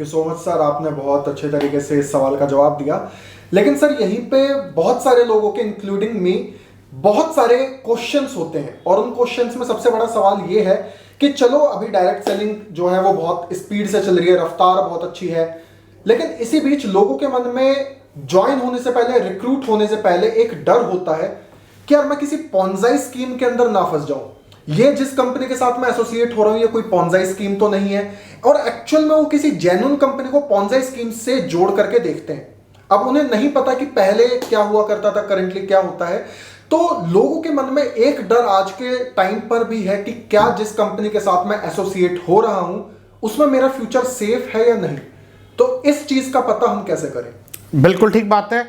You so much sir, आपने बहुत अच्छे तरीके से इस सवाल का जवाब दिया। लेकिन सर यहीं पे बहुत सारे लोगों के इंक्लूडिंग मी बहुत सारे क्वेश्चंस होते हैं, और उन क्वेश्चंस में सबसे बड़ा सवाल ये है कि चलो अभी डायरेक्ट सेलिंग जो है वो बहुत स्पीड से चल रही है, रफ्तार बहुत अच्छी है, लेकिन इसी बीच लोगों के मन में ज्वाइन होने से पहले, रिक्रूट होने से पहले एक डर होता है कि यार मैं किसी पॉन्जाई स्कीम के अंदर ना फंस जाऊं, ये जिस कंपनी के साथ मैं एसोसिएट हो रहा हूं ये कोई पॉन्जाई स्कीम तो नहीं है। और एक्चुअल में वो किसी जेन्युइन कंपनी को पॉन्जाई स्कीम से जोड़ करके देखते हैं। अब उन्हें नहीं पता कि पहले क्या हुआ करता था, करंटली क्या होता है। तो लोगों के मन में एक डर आज के टाइम पर भी है कि क्या जिस कंपनी के साथ मैं एसोसिएट हो रहा हूं उसमें मेरा फ्यूचर सेफ है या नहीं। तो इस चीज का पता हम कैसे करें? बिल्कुल ठीक बात है,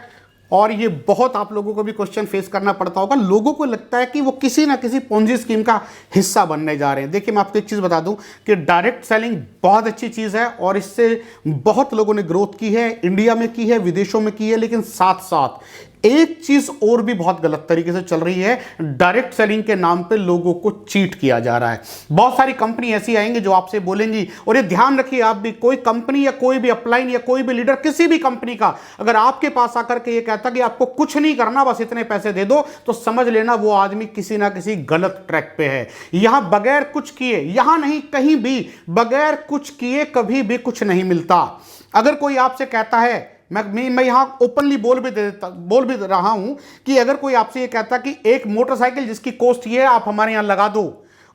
और ये बहुत आप लोगों को भी क्वेश्चन फेस करना पड़ता होगा। लोगों को लगता है कि वो किसी ना किसी पोंजी स्कीम का हिस्सा बनने जा रहे हैं। देखिए, मैं आपको एक चीज़ बता दूं कि डायरेक्ट सेलिंग बहुत अच्छी चीज़ है और इससे बहुत लोगों ने ग्रोथ की है, इंडिया में की है, विदेशों में की है। लेकिन साथ साथ एक चीज और भी बहुत गलत तरीके से चल रही है, डायरेक्ट सेलिंग के नाम पे लोगों को चीट किया जा रहा है। बहुत सारी कंपनी ऐसी आएंगी जो आपसे बोलेंगी, और ये ध्यान रखिए आप भी, कोई कंपनी या कोई भी अपलाइन या कोई भी लीडर किसी भी कंपनी का अगर आपके पास आकर के ये कहता कि आपको कुछ नहीं करना, बस इतने पैसे दे दो, तो समझ लेना वो आदमी किसी ना किसी गलत ट्रैक पे है। यहां बगैर कुछ किए, यहां नहीं कहीं भी बगैर कुछ किए कभी भी कुछ नहीं मिलता। अगर कोई आपसे कहता है, मैं यहां ओपनली बोल भी रहा हूं कि अगर कोई आपसे ये कहता कि एक मोटरसाइकिल जिसकी कॉस्ट ये है आप हमारे यहां लगा दो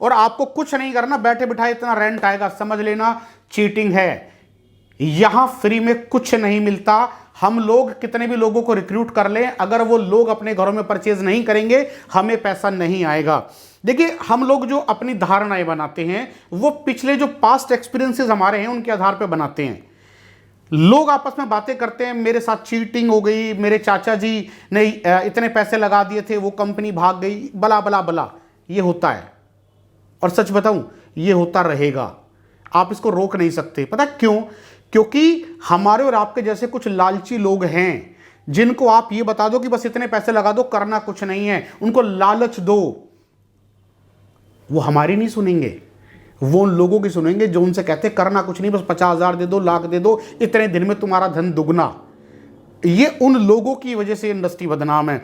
और आपको कुछ नहीं करना, बैठे बिठाए इतना रेंट आएगा, समझ लेना चीटिंग है। यहां फ्री में कुछ नहीं मिलता। हम लोग कितने भी लोगों को रिक्रूट कर लें, अगर वो लोग अपने घरों में परचेज नहीं करेंगे हमें पैसा नहीं आएगा। देखिए, हम लोग जो अपनी धारणाएं बनाते हैं वो पिछले जो पास्ट एक्सपीरियंसेस हमारे हैं उनके आधार पर बनाते हैं। लोग आपस में बातें करते हैं, मेरे साथ चीटिंग हो गई, मेरे चाचा जी ने इतने पैसे लगा दिए थे, वो कंपनी भाग गई, बला बला बला। ये होता है, और सच बताऊं ये होता रहेगा, आप इसको रोक नहीं सकते। पता क्यों? क्योंकि हमारे और आपके जैसे कुछ लालची लोग हैं जिनको आप ये बता दो कि बस इतने पैसे लगा दो, करना कुछ नहीं है, उनको लालच दो, वो हमारी नहीं सुनेंगे, वो उन लोगों की सुनेंगे जो उनसे कहते करना कुछ नहीं, बस 50,000 दे दो, लाख दे दो, इतने दिन में तुम्हारा धन दुगना। ये उन लोगों की वजह से इंडस्ट्री बदनाम है।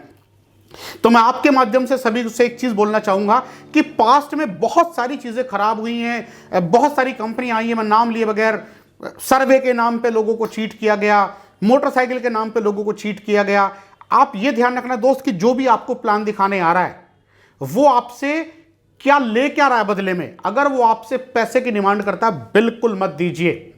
तो मैं आपके माध्यम से सभी से एक चीज बोलना चाहूंगा कि पास्ट में बहुत सारी चीजें खराब हुई हैं, बहुत सारी कंपनी आई है, मैं नाम लिए बगैर, सर्वे के नाम पे लोगों को चीट किया गया, मोटरसाइकिल के नाम पे लोगों को चीट किया गया। आप ये ध्यान रखना दोस्त कि जो भी आपको प्लान दिखाने आ रहा है वो आपसे क्या ले क्या रहा है बदले में। अगर वो आपसे पैसे की डिमांड करता है बिल्कुल मत दीजिए।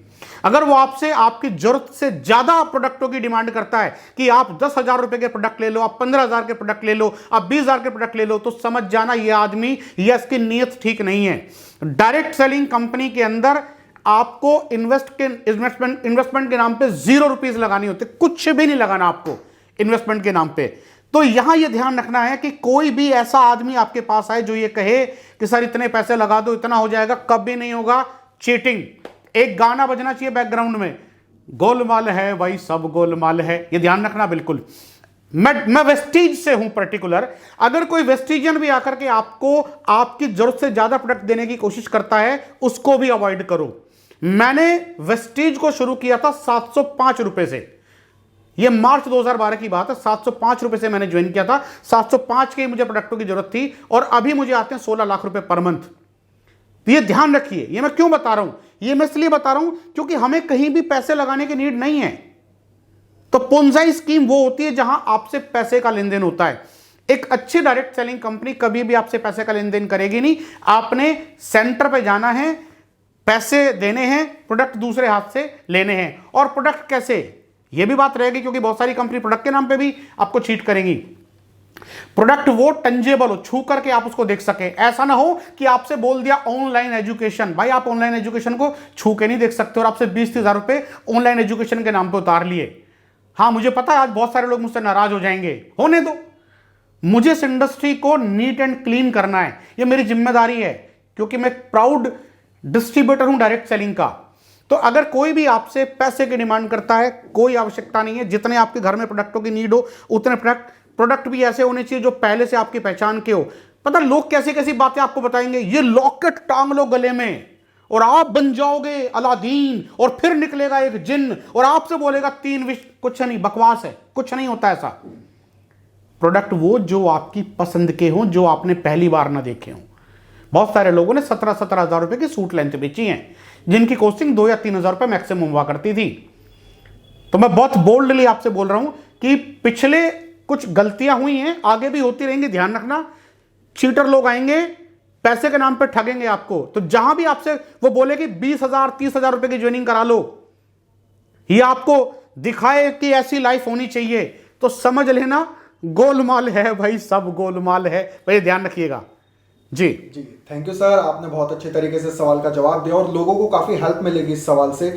अगर वो आपसे आपकी जरूरत से ज्यादा प्रोडक्टों की डिमांड करता है कि आप 10,000 रुपए के प्रोडक्ट ले लो, आप 15,000 के प्रोडक्ट ले लो, आप 20,000 के प्रोडक्ट ले लो, तो समझ जाना ये आदमी या इसकी नीयत ठीक नहीं है। डायरेक्ट सेलिंग कंपनी के अंदर आपको इन्वेस्टमेंट के नाम पे 0 रुपीज लगानी होती, कुछ भी नहीं लगाना आपको इन्वेस्टमेंट के नाम पे। तो यहां यह ध्यान रखना है कि कोई भी ऐसा आदमी आपके पास आए जो ये कहे कि सर इतने पैसे लगा दो इतना हो जाएगा, कभी नहीं होगा, चीटिंग। एक गाना बजना चाहिए बैकग्राउंड में, गोलमाल है भाई सब गोलमाल है, ये ध्यान रखना बिल्कुल। मैं वेस्टीज से हूं पर्टिकुलर, अगर कोई वेस्टीजियन भी आकर के आपको आपकी जरूरत से ज्यादा प्रोडक्ट देने की कोशिश करता है उसको भी अवॉइड करो। मैंने वेस्टीज को शुरू किया था 705 रुपए से, यह मार्च 2012 की बात है, 705 रुपए से मैंने ज्वाइन किया था। 705 के मुझे प्रोडक्टों की जरूरत थी और अभी मुझे आते हैं 16 लाख रुपए पर मंथ। तो ये ध्यान रखिए, ये मैं क्यों बता रहा हूं, ये मैं इसलिए बता रहा हूं क्योंकि हमें कहीं भी पैसे लगाने की नीड नहीं है। तो पोंजाई स्कीम वो होती है जहां आपसे पैसे का लेन देन होता है। एक अच्छी डायरेक्ट सेलिंग कंपनी कभी भी आपसे पैसे का लेन देन करेगी नहीं। आपने सेंटर पे जाना है, पैसे देने हैं, प्रोडक्ट दूसरे हाथ से लेने हैं। और प्रोडक्ट कैसे, यह भी बात रहेगी क्योंकि बहुत सारी कंपनी प्रोडक्ट के नाम पे भी आपको चीट करेंगी। प्रोडक्ट वो टंजेबल हो, छू करके आप उसको देख सके। ऐसा ना हो कि आपसे बोल दिया ऑनलाइन एजुकेशन, भाई आप ऑनलाइन एजुकेशन को छू के नहीं देख सकते और आपसे 20-30 हजार रुपए ऑनलाइन एजुकेशन के नाम पे उतार लिए। हाँ मुझे पता है आज बहुत सारे लोग मुझसे नाराज हो जाएंगे, होने दो। मुझे इस इंडस्ट्री को नीट एंड क्लीन करना है, यह मेरी जिम्मेदारी है क्योंकि मैं प्राउड डिस्ट्रीब्यूटर हूं डायरेक्ट सेलिंग का। तो अगर कोई भी आपसे पैसे की डिमांड करता है, कोई आवश्यकता नहीं है। जितने आपके घर में प्रोडक्टों की नीड हो उतने प्रोडक्ट भी ऐसे होने चाहिए जो पहले से आपकी पहचान के हो। पता लोग कैसी कैसी बातें आपको बताएंगे, ये लॉकेट टांग लो गले में, और आप बन जाओगे अलादीन और फिर निकलेगा एक जिन और आपसे बोलेगा 3 विश। कुछ नहीं, बकवास है, कुछ नहीं होता ऐसा। प्रोडक्ट वो जो आपकी पसंद के हों, जो आपने पहली बार ना देखे हों। बहुत सारे लोगों ने 17-17 हजार रुपए की सूट लेंथ बेची हैं, जिनकी कॉस्टिंग 2 या 3 हजार रुपए मैक्सिमम हुआ करती थी। तो मैं बहुत बोल्डली आपसे बोल रहा हूं कि पिछले कुछ गलतियां हुई हैं, आगे भी होती रहेंगी, ध्यान रखना। चीटर लोग आएंगे, पैसे के नाम पे ठगेंगे आपको। तो जहां भी आपसे वो बोले कि 20,000 30,000 रुपए की ज्वाइनिंग करा लो, ये आपको दिखाए कि ऐसी लाइफ होनी चाहिए, तो समझ लेना गोलमाल है भाई, सब गोलमाल है भाई, ध्यान रखिएगा। जी जी, थैंक यू सर, आपने बहुत अच्छे तरीके से सवाल का जवाब दिया और लोगों को काफी हेल्प मिलेगी इस सवाल से।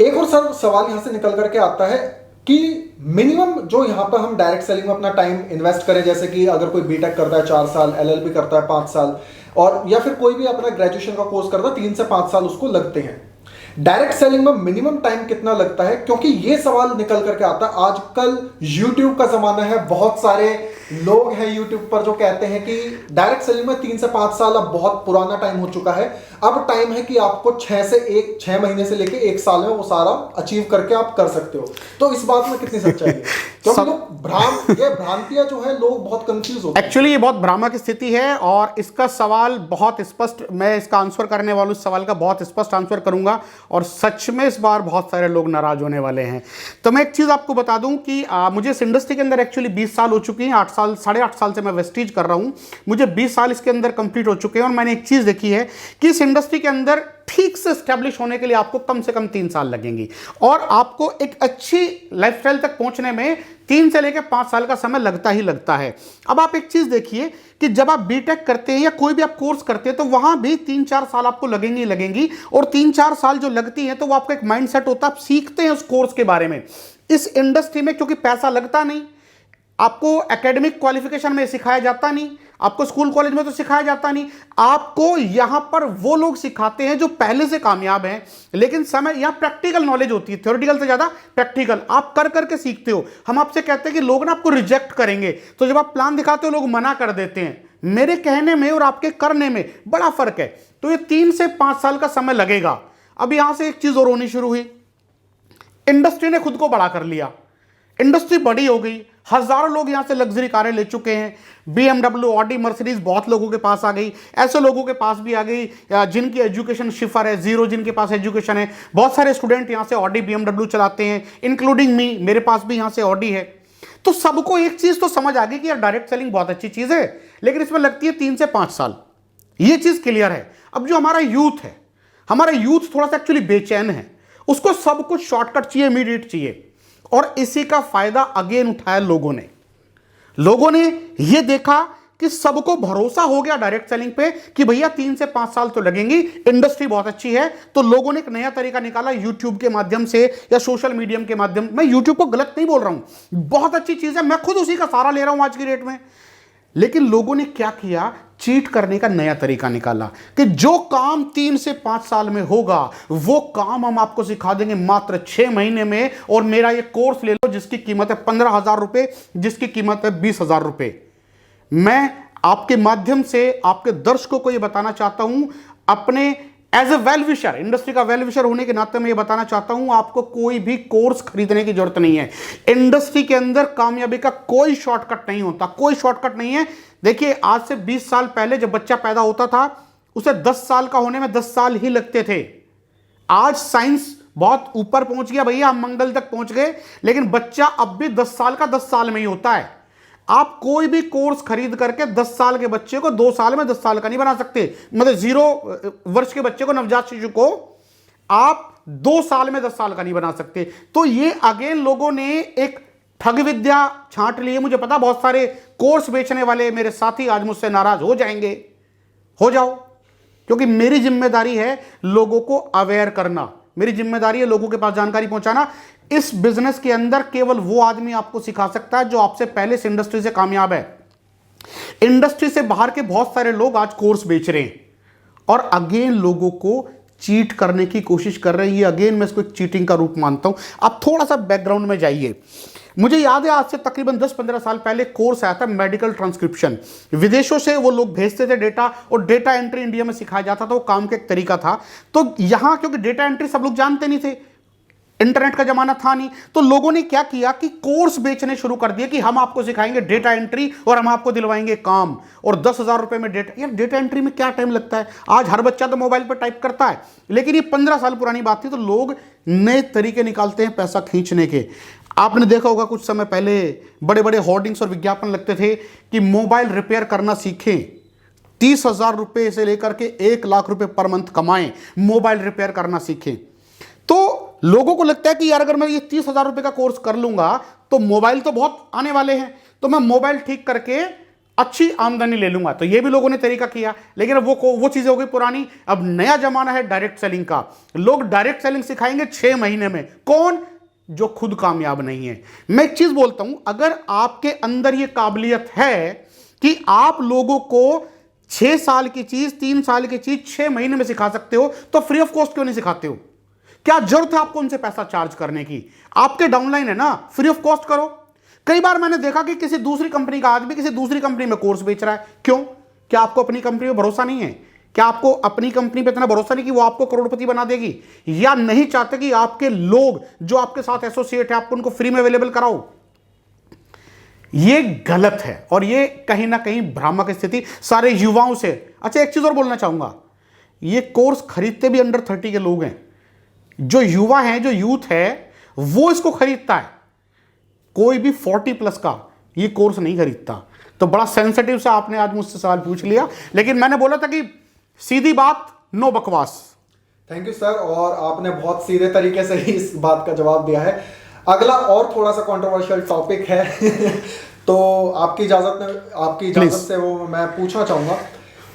एक और सर सवाल यहां से निकल करके आता है कि मिनिमम जो यहाँ पर हम डायरेक्ट सेलिंग में अपना टाइम इन्वेस्ट करें, जैसे कि अगर कोई बीटेक करता है 4 साल, एलएलबी करता है 5 साल, और या फिर कोई भी अपना ग्रेजुएशन का कोर्स करता है 3 से 5 साल उसको लगते हैं, डायरेक्ट सेलिंग में मिनिमम टाइम कितना लगता है? क्योंकि ये सवाल निकल करके आता है, आजकल YouTube का जमाना है, बहुत सारे लोग हैं YouTube पर जो कहते हैं कि डायरेक्ट सेलिंग में 3 से 5 साल अब बहुत पुराना टाइम हो चुका है, अब टाइम है कि आपको 6 महीने से लेके 1 साल में वो सारा अचीव करके आप कर सकते हो। तो इस बात में कितनी सच्चाई है? क्योंकि लोग ये भ्रांतियां जो है, लोग बहुत कंफ्यूज होते हैं। एक्चुअली ये बहुत भ्रामक स्थिति है और इसका सवाल बहुत स्पष्ट, मैं इसका आंसर करने वाला उस सवाल का बहुत स्पष्ट आंसर करूंगा और सच में इस बार बहुत सारे लोग नाराज होने वाले हैं। तो मैं एक चीज आपको बता दूं कि मुझे इस इंडस्ट्री के अंदर एक्चुअली 20 साल हो चुकी हैं, 8 साल 8.5 साल से मैं वेस्टीज कर रहा हूं, मुझे 20 साल इसके अंदर कंप्लीट हो चुके हैं और मैंने एक चीज देखी है कि इस इंडस्ट्री के अंदर ठीक से स्टैब्लिश होने के लिए आपको कम से कम 3 साल लगेंगी और आपको एक अच्छी लाइफस्टाइल तक पहुंचने में 3 से लेकर 5 साल का समय लगता ही लगता है। अब आप एक चीज देखिए कि जब आप बीटेक करते हैं या कोई भी आप कोर्स करते हैं तो वहां भी 3-4 साल आपको लगेंगी लगेंगी और 3-4 साल जो लगती है तो वो आपका एक माइंडसेट होता है, आप सीखते हैं उस कोर्स के बारे में। इस इंडस्ट्री में क्योंकि पैसा लगता नहीं, आपको एकेडमिक क्वालिफिकेशन में सिखाया जाता नहीं, आपको स्कूल कॉलेज में तो सिखाया जाता नहीं, आपको यहां पर वो लोग सिखाते हैं जो पहले से कामयाब हैं, लेकिन समय यहां प्रैक्टिकल नॉलेज होती है, थ्योरेटिकल से ज्यादा प्रैक्टिकल, आप कर करके सीखते हो। हम आपसे कहते हैं कि लोग ना आपको रिजेक्ट करेंगे, तो जब आप प्लान दिखाते हो लोग मना कर देते हैं। मेरे कहने में और आपके करने में बड़ा फर्क है। तो ये 3 से 5 साल का समय लगेगा। अब यहां से एक चीज और होनी शुरू हुई, इंडस्ट्री ने खुद को बड़ा कर लिया, इंडस्ट्री बड़ी हो गई, हजारों लोग यहां से लग्जरी कारें ले चुके हैं, BMW, ऑडी, मर्सिडीज बहुत लोगों के पास आ गई, ऐसे लोगों के पास भी आ गई जिनकी एजुकेशन शिफर है, जीरो जिनके पास एजुकेशन है। बहुत सारे स्टूडेंट यहां से ऑडी BMW चलाते हैं, इंक्लूडिंग मी, मेरे पास भी यहां से ऑडी है। तो सबको एक चीज तो समझ आ गई कि यार डायरेक्ट सेलिंग बहुत अच्छी चीज है, लेकिन इसमें लगती है 3 से 5 साल, ये चीज क्लियर है। अब जो हमारा यूथ है, हमारा यूथ थोड़ा सा एक्चुअली बेचैन है, उसको सब कुछ शॉर्टकट चाहिए, इमीडिएट चाहिए, और इसी का फायदा अगेन उठाया लोगों ने यह देखा कि सबको भरोसा हो गया डायरेक्ट सेलिंग पे कि भैया 3 से 5 साल तो लगेंगी, इंडस्ट्री बहुत अच्छी है। तो लोगों ने एक नया तरीका निकाला यूट्यूब के माध्यम से या सोशल मीडियम के माध्यम। मैं यूट्यूब को गलत नहीं बोल रहा हूं, बहुत अच्छी चीज है, मैं खुद उसी का सहारा ले रहा हूं आज की डेट में। लेकिन लोगों ने क्या किया, चीट करने का नया तरीका निकाला कि जो काम 3 से 5 साल में होगा वो काम हम आपको सिखा देंगे मात्र 6 महीने में, और मेरा ये कोर्स ले लो जिसकी कीमत है 15,000 रुपए, जिसकी कीमत है 20,000 रुपए। मैं आपके माध्यम से आपके दर्शकों को यह बताना चाहता हूं, अपने as a well wisher, industry का वेल विशर होने के नाते मैं ये बताना चाहता हूं, आपको कोई भी कोर्स खरीदने की जरूरत नहीं है। इंडस्ट्री के अंदर कामयाबी का कोई शॉर्टकट नहीं होता, कोई शॉर्टकट नहीं है। देखिए आज से 20 साल पहले जब बच्चा पैदा होता था उसे 10 साल का होने में 10 साल ही लगते थे। आज साइंस बहुत ऊपर पहुंच गया भैया, हम मंगल तक पहुंच गए, लेकिन बच्चा अब भी 10 साल का 10 साल में ही होता है। आप कोई भी कोर्स खरीद करके 10 साल के बच्चे को 2 साल में 10 साल का नहीं बना सकते। मतलब 0 वर्ष के बच्चे को, नवजात शिशु को आप 2 साल में 10 साल का नहीं बना सकते। तो ये अगेन लोगों ने एक ठग विद्या छांट ली है। मुझे पता बहुत सारे कोर्स बेचने वाले मेरे साथी आज मुझसे नाराज हो जाएंगे, हो जाओ, क्योंकि मेरी जिम्मेदारी है लोगों को अवेयर करना, मेरी जिम्मेदारी है लोगों के पास जानकारी पहुंचाना। इस बिजनेस के अंदर केवल वो आदमी आपको सिखा सकता है जो आपसे पहले इस इंडस्ट्री से कामयाब है। इंडस्ट्री से बाहर के बहुत सारे लोग आज कोर्स बेच रहे हैं और अगेन लोगों को चीट करने की कोशिश कर रहे हैं। ये अगेन मैं इसको एक चीटिंग का रूप मानता हूं। आप थोड़ा सा बैकग्राउंड में जाइए। मुझे याद है आज से तकरीबन 10-15 साल पहले कोर्स आया था मेडिकल ट्रांसक्रिप्शन। विदेशों से वो लोग भेजते थे डेटा, और डेटा एंट्री इंडिया में सिखाया जाता था। वो काम का एक तरीका था। तो यहां क्योंकि डेटा एंट्री सब लोग जानते नहीं थे, इंटरनेट का जमाना था नहीं, तो लोगों ने क्या किया कि कोर्स बेचने शुरू कर दिए कि हम आपको सिखाएंगे डेटा एंट्री और हम आपको दिलवाएंगे काम, और 10,000 रुपए में डेटा। यार डेटा एंट्री में क्या टाइम लगता है? आज हर बच्चा तो मोबाइल पर टाइप करता है, लेकिन ये 15 साल पुरानी बात थी। तो लोग नए तरीके निकालते हैं पैसा खींचने के। आपने देखा होगा कुछ समय पहले बड़े बड़े होर्डिंग्स और विज्ञापन लगते थे कि मोबाइल रिपेयर करना सीखें, 30,000 रुपए से लेकर के 1 लाख रुपए पर मंथ कमाएं, मोबाइल रिपेयर करना सीखें। तो लोगों को लगता है कि यार अगर मैं ये 30,000 रुपए का कोर्स कर लूंगा तो मोबाइल तो बहुत आने वाले हैं, तो मैं मोबाइल ठीक करके अच्छी आमदनी ले लूंगा। तो ये भी लोगों ने तरीका किया, लेकिन अब वो चीजें हो गई पुरानी। अब नया जमाना है डायरेक्ट सेलिंग का। लोग डायरेक्ट सेलिंग सिखाएंगे 6 महीने में। कौन? जो खुद कामयाब नहीं है। मैं एक चीज बोलता हूं, अगर आपके अंदर ये काबिलियत है कि आप लोगों को 6 साल की चीज, 3 साल की चीज 6 महीने में सिखा सकते हो, तो फ्री ऑफ कॉस्ट क्यों नहीं सिखाते हो? क्या जरूरत है आपको उनसे पैसा चार्ज करने की? आपके डाउनलाइन है ना, फ्री ऑफ कॉस्ट करो। कई बार मैंने देखा कि किसी दूसरी कंपनी का आदमी किसी दूसरी कंपनी में कोर्स बेच रहा है। क्यों? क्या आपको अपनी कंपनी पे भरोसा नहीं है? क्या आपको अपनी कंपनी पे इतना भरोसा नहीं कि वो आपको करोड़पति बना देगी? या नहीं चाहते कि आपके लोग जो आपके साथ एसोसिएट है आपको उनको फ्री में अवेलेबल कराओ? ये गलत है, और ये कहीं ना कहीं भ्रामक स्थिति सारे युवाओं से। अच्छा, एक चीज और बोलना चाहूंगा, ये कोर्स खरीदते भी अंडर 30 के लोग हैं। जो युवा है, जो यूथ है, वो इसको खरीदता है। कोई भी 40 प्लस का ये कोर्स नहीं खरीदता। तो बड़ा सेंसिटिव सा आपने आज मुझसे सवाल पूछ लिया, लेकिन मैंने बोला था कि सीधी बात, नो बकवास। थैंक यू सर, और आपने बहुत सीधे तरीके से ही इस बात का जवाब दिया है। अगला और थोड़ा सा कंट्रोवर्शियल टॉपिक है तो आपकी इजाजत से वो मैं पूछना चाहूंगा।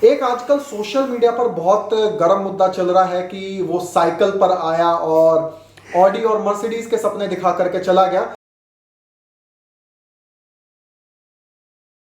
एक आजकल सोशल मीडिया पर बहुत गर्म मुद्दा चल रहा है कि वो साइकिल पर आया और ऑडी और मर्सिडीज के सपने दिखा करके चला गया।